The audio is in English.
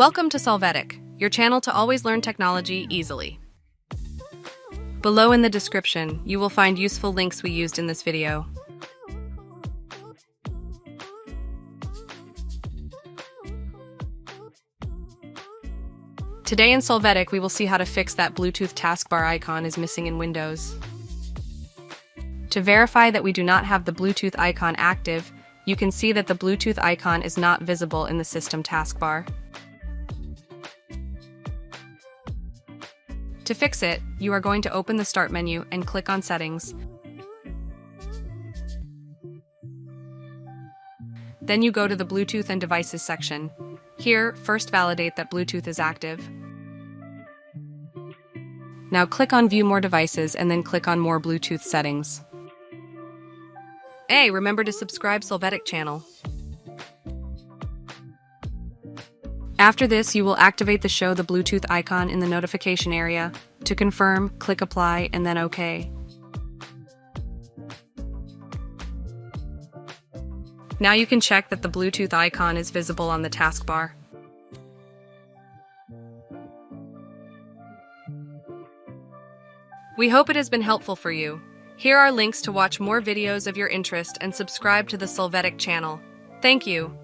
Welcome to Solvetic, your channel to always learn technology easily. Below in the description, you will find useful links we used in this video. Today in Solvetic, we will see how to fix that Bluetooth taskbar icon is missing in Windows. To verify that we do not have the Bluetooth icon active, you can see that the Bluetooth icon is not visible in the system taskbar. To fix it, you are going to open the Start menu and click on Settings. Then you go to the Bluetooth and Devices section. Here, first validate that Bluetooth is active. Now click on View More Devices and then click on More Bluetooth Settings. Hey, remember to subscribe Solvetic channel. After this, you will activate the Show the Bluetooth icon in the notification area. To confirm, click Apply and then OK. Now you can check that the Bluetooth icon is visible on the taskbar. We hope it has been helpful for you. Here are links to watch more videos of your interest and subscribe to the Solvetic channel. Thank you.